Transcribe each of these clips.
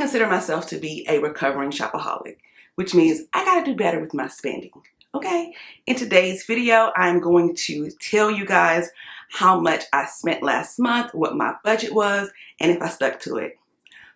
consider myself to be a recovering shopaholic, which means I gotta do better with my spending, okay? In today's video, I'm going to tell you guys how much I spent last month, what my budget was, and if I stuck to it.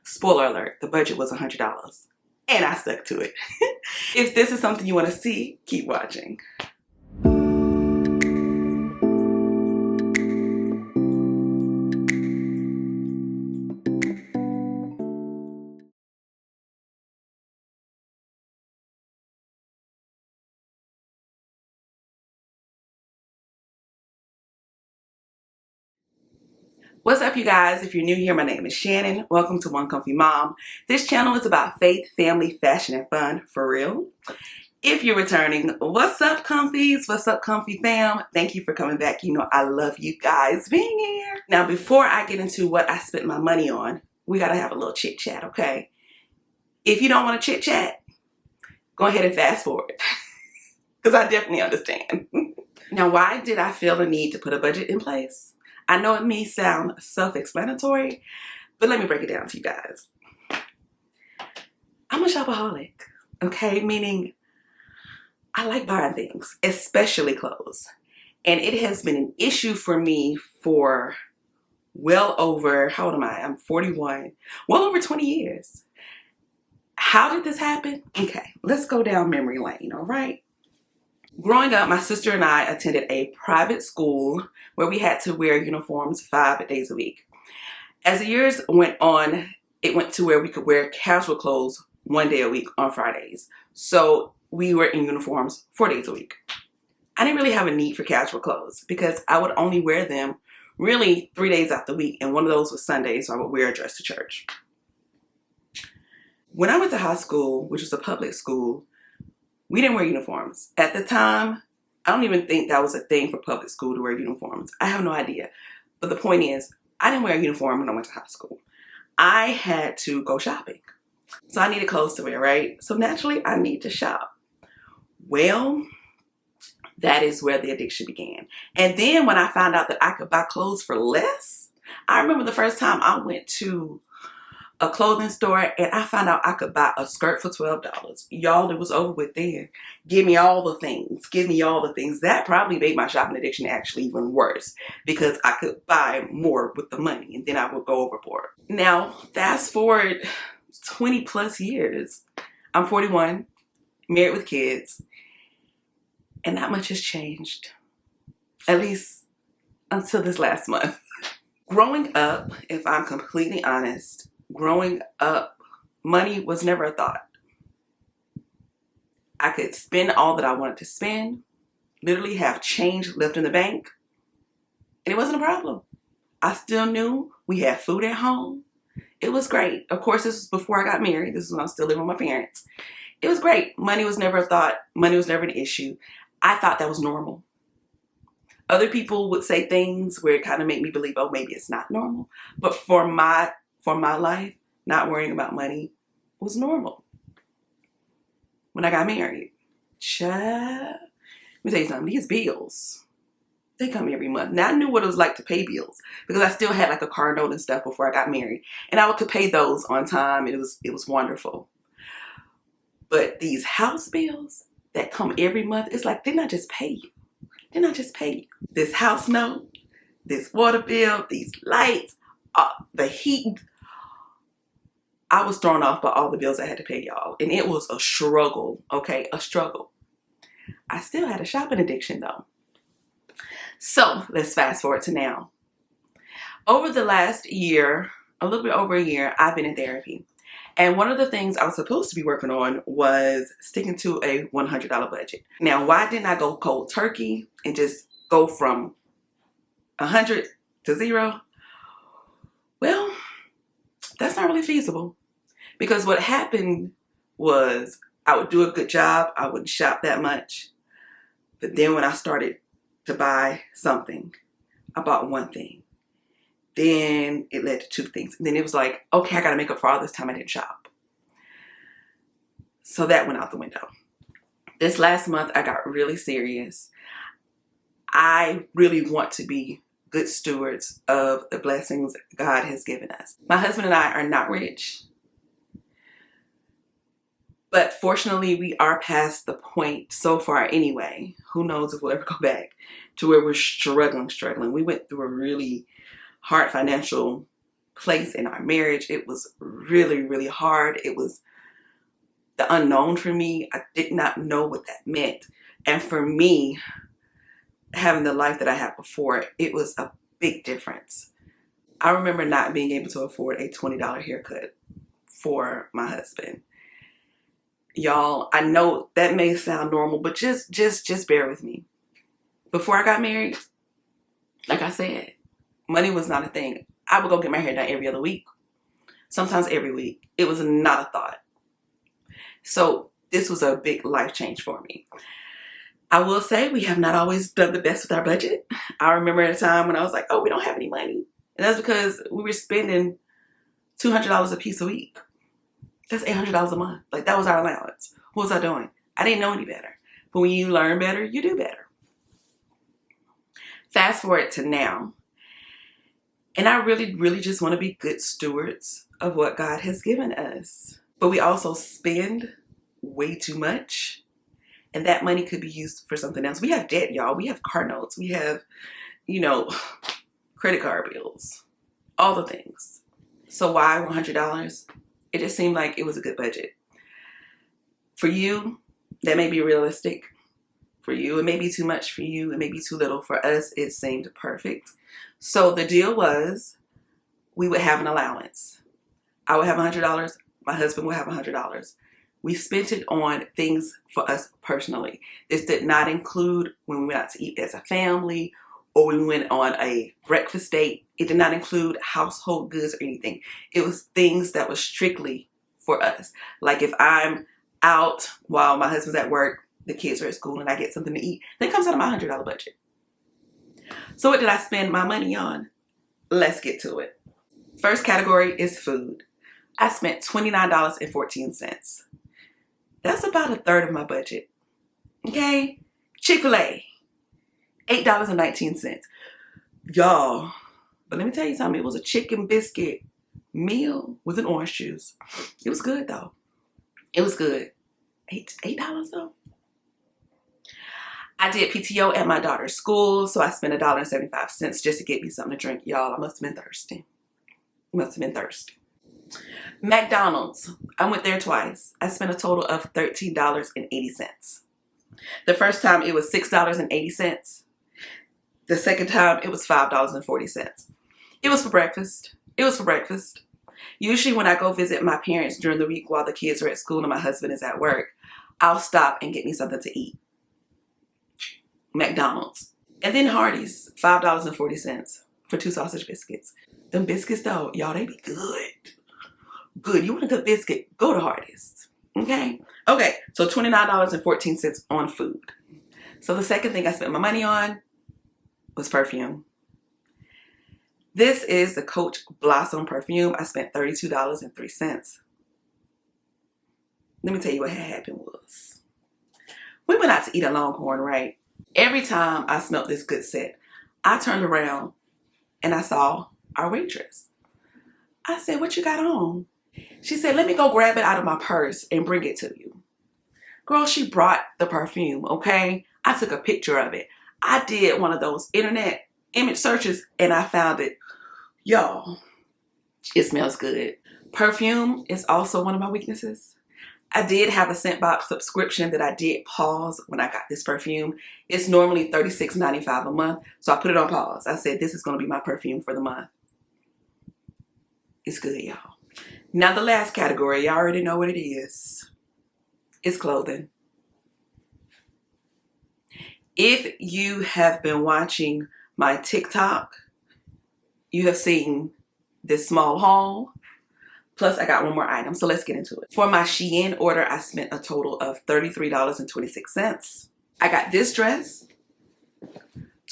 Spoiler alert, the budget was $100, and I stuck to it. If this is something you wanna see, keep watching. What's up, you guys? If you're new here, my name is Shannon. Welcome to One Comfy Mom. This channel is about faith, family, fashion, and fun, for real. If you're returning, what's up, Comfies? What's up, Comfy fam? Thank you for coming back. You know I love you guys being here. Now, before I get into what I spent my money on, we gotta have a little chit chat, okay? If you don't want to chit chat, go ahead and fast forward, because I definitely understand. Now, why did I feel the need to put a budget in place? I know it may sound self-explanatory, but let me break it down to you guys. I'm a shopaholic, okay? Meaning I like buying things, especially clothes. And it has been an issue for me for well over, how old am I? I'm 41, well over 20 years. How did this happen? Okay, let's go down memory lane, all right? Growing up, my sister and I attended a private school where we had to wear uniforms 5 days a week. As the years went on, it went to where we could wear casual clothes 1 day a week on Fridays. So we were in uniforms 4 days a week. I didn't really have a need for casual clothes because I would only wear them really 3 days out the week, and one of those was Sunday, so I would wear a dress to church. When I went to high school, which was a public school, we didn't wear uniforms. At the time, I don't even think that was a thing for public school to wear uniforms. I have no idea. But the point is, I didn't wear a uniform when I went to high school. I had to go shopping. So I needed clothes to wear, right? So naturally, I need to shop. Well, that is where the addiction began. And then when I found out that I could buy clothes for less, I remember the first time I went to a clothing store and I found out I could buy a skirt for $12. Y'all, it was over with then. Give me all the things. Give me all the things. That probably made my shopping addiction actually even worse because I could buy more with the money and then I would go overboard. Now, fast forward 20 plus years. I'm 41, married with kids, and not much has changed. At least until this last month. Growing up, if I'm completely honest, growing up, money was never a thought. I could spend all that I wanted to spend, literally have change left in the bank, and it wasn't a problem. I still knew we had food at home. It was great. Of course, this was before I got married. This is when I was still living with my parents. It was great. Money was never a thought. Money was never an issue. I thought that was normal. Other people would say things where it kind of made me believe, oh, maybe it's not normal. But for my life, not worrying about money was normal. When I got married, let me tell you something, these bills, they come every month. Now I knew what it was like to pay bills because I still had like a car note and stuff before I got married. And I could pay those on time and it was wonderful. But these house bills that come every month, it's like they're not just pay you. They're not just pay you. This house note, this water bill, these lights, the heat. I was thrown off by all the bills I had to pay, y'all. And it was a struggle, okay? A struggle. I still had a shopping addiction, though. So, let's fast forward to now. Over the last year, a little bit over a year, I've been in therapy. And one of the things I was supposed to be working on was sticking to a $100 budget. Now, why didn't I go cold turkey and just go from 100 to 0? Well, that's not really feasible. Because what happened was I would do a good job. I wouldn't shop that much. But then when I started to buy something, I bought one thing. Then it led to two things. And then it was like, okay, I got to make up for all this time I didn't shop. So that went out the window. This last month, I got really serious. I really want to be good stewards of the blessings God has given us. My husband and I are not rich. But fortunately, we are past the point so far anyway. Who knows if we'll ever go back to where we're struggling. We went through a really hard financial place in our marriage. It was really, really hard. It was the unknown for me. I did not know what that meant. And for me, having the life that I had before, it was a big difference. I remember not being able to afford a $20 haircut for my husband. Y'all, I know that may sound normal, but just bear with me. Before I got married, like I said, money was not a thing. I would go get my hair done every other week, sometimes every week. It was not a thought. So this was a big life change for me. I will say we have not always done the best with our budget. I remember at a time when I was like, oh, we don't have any money. And that's because we were spending $200 a piece a week. That's $800 a month. Like, that was our allowance. What was I doing? I didn't know any better. But when you learn better, you do better. Fast forward to now. And I really, really just want to be good stewards of what God has given us. But we also spend way too much. And that money could be used for something else. We have debt, y'all. We have car notes. We have, credit card bills. All the things. So why $100? It just seemed like it was a good budget. For you, that may be realistic. For you, it may be too much. For you, it may be too little. For us, it seemed perfect. So the deal was we would have an allowance. I would have $100. My husband would have $100. We spent it on things for us personally. This did not include when we went out to eat as a family or we went on a breakfast date. It did not include household goods or anything. It was things that was strictly for us. Like if I'm out while my husband's at work, the kids are at school, and I get something to eat, that comes out of my $100 budget. So what did I spend my money on? Let's get to it. First category is food. I spent $29.14. That's about a third of my budget. Okay? Chick-fil-A, $8.19. Y'all, but let me tell you something. It was a chicken biscuit meal with an orange juice. It was good, though. It was good. $8 though? I did PTO at my daughter's school, so I spent $1.75 just to get me something to drink. Y'all, I must have been thirsty. McDonald's. I went there twice. I spent a total of $13.80. The first time it was $6.80. The second time it was $5.40. It was for breakfast. Usually when I go visit my parents during the week while the kids are at school and my husband is at work, I'll stop and get me something to eat. McDonald's. And then Hardee's, $5.40 for 2 sausage biscuits. Them biscuits though, y'all, they be good. Good. You want a good biscuit? Go to Hardee's. Okay? Okay, so $29.14 on food. So the second thing I spent my money on was perfume. This is the Coach Blossom perfume. I spent $32.03. Let me tell you what had happened was. We went out to eat at Longhorn, right? Every time I smelled this good scent, I turned around and I saw our waitress. I said, what you got on? She said, let me go grab it out of my purse and bring it to you. Girl, she brought the perfume, okay? I took a picture of it. I did one of those internet image searches and I found it. Y'all, it smells good. Perfume is also one of my weaknesses. I did have a Scentbox subscription that I did pause when I got this perfume. It's normally $36.95 a month, so I put it on pause. I said, this is going to be my perfume for the month. It's good, y'all. Now the last category, y'all already know what it is. It's clothing. If you have been watching my TikTok, you have seen this small haul. Plus, I got one more item, so let's get into it. For my Shein order, I spent a total of $33.26. I got this dress,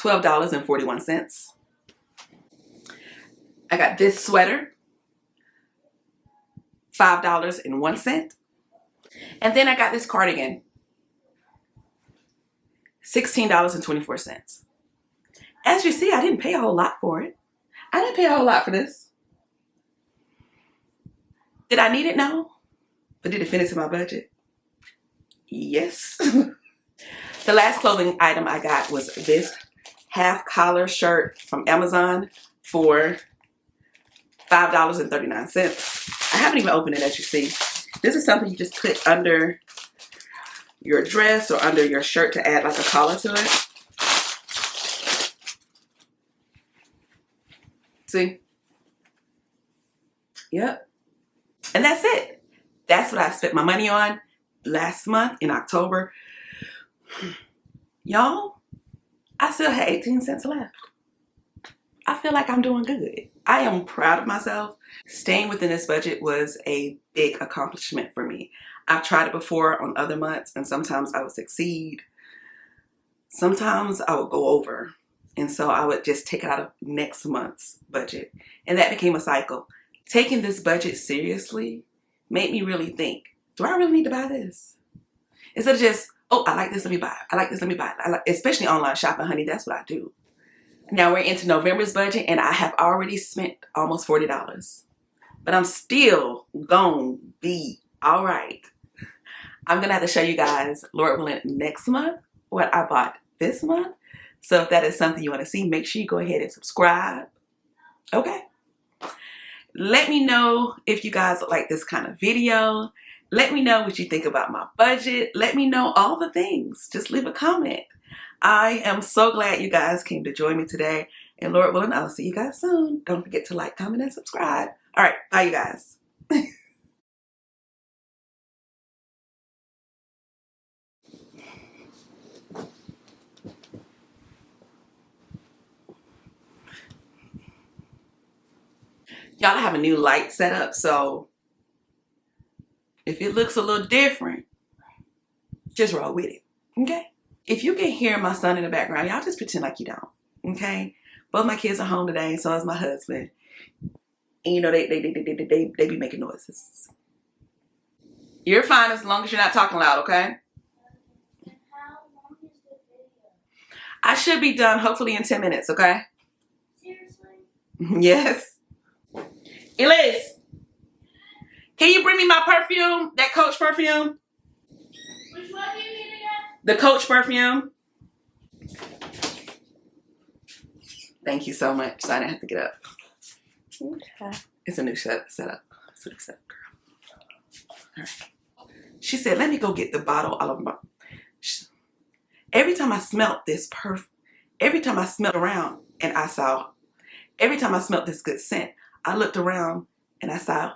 $12.41. I got this sweater, $5.01. And then I got this cardigan, $16.24. As you see, I didn't pay a whole lot for it. I didn't pay a whole lot for this. Did I need it? No. But did it fit into my budget? Yes. The last clothing item I got was this half collar shirt from Amazon for $5.39. I haven't even opened it, as you see. This is something you just put under your dress or under your shirt to add like a collar to it. See? Yep. And that's it. That's what I spent my money on last month in October. Y'all, I still had 18 cents left. I feel like I'm doing good. I am proud of myself. Staying within this budget was a big accomplishment for me. I've tried it before on other months, and sometimes I would succeed. Sometimes I would go over. And so I would just take it out of next month's budget. And that became a cycle. Taking this budget seriously made me really think, do I really need to buy this? Instead of just, oh, I like this, let me buy it. I like this, let me buy it. Especially online shopping, honey, that's what I do. Now we're into November's budget and I have already spent almost $40. But I'm still gonna be all right. I'm gonna have to show you guys, Lord willing, next month what I bought this month. So if that is something you want to see, make sure you go ahead and subscribe. Okay. Let me know if you guys like this kind of video. Let me know what you think about my budget. Let me know all the things. Just leave a comment. I am so glad you guys came to join me today. And Lord willing, I'll see you guys soon. Don't forget to like, comment, and subscribe. All right. Bye, you guys. Y'all, have a new light set up, so if it looks a little different, just roll with it, okay? If you can hear my son in the background, y'all just pretend like you don't, okay? Both my kids are home today, and so is my husband. And you know, they be making noises. You're fine as long as you're not talking loud, okay? And how long is the video? I should be done hopefully in 10 minutes, okay? Seriously? Yes. Elise, can you bring me my perfume? That Coach perfume? Which one do you need again? The Coach perfume. Thank you so much. So I didn't have to get up. Okay. It's a new setup. It's a new setup, girl. All right. She said, let me go get the bottle out of my... Every time I smelled this perfume, every time I smelled around and I saw, every time I smelled this good scent, I looked around and I saw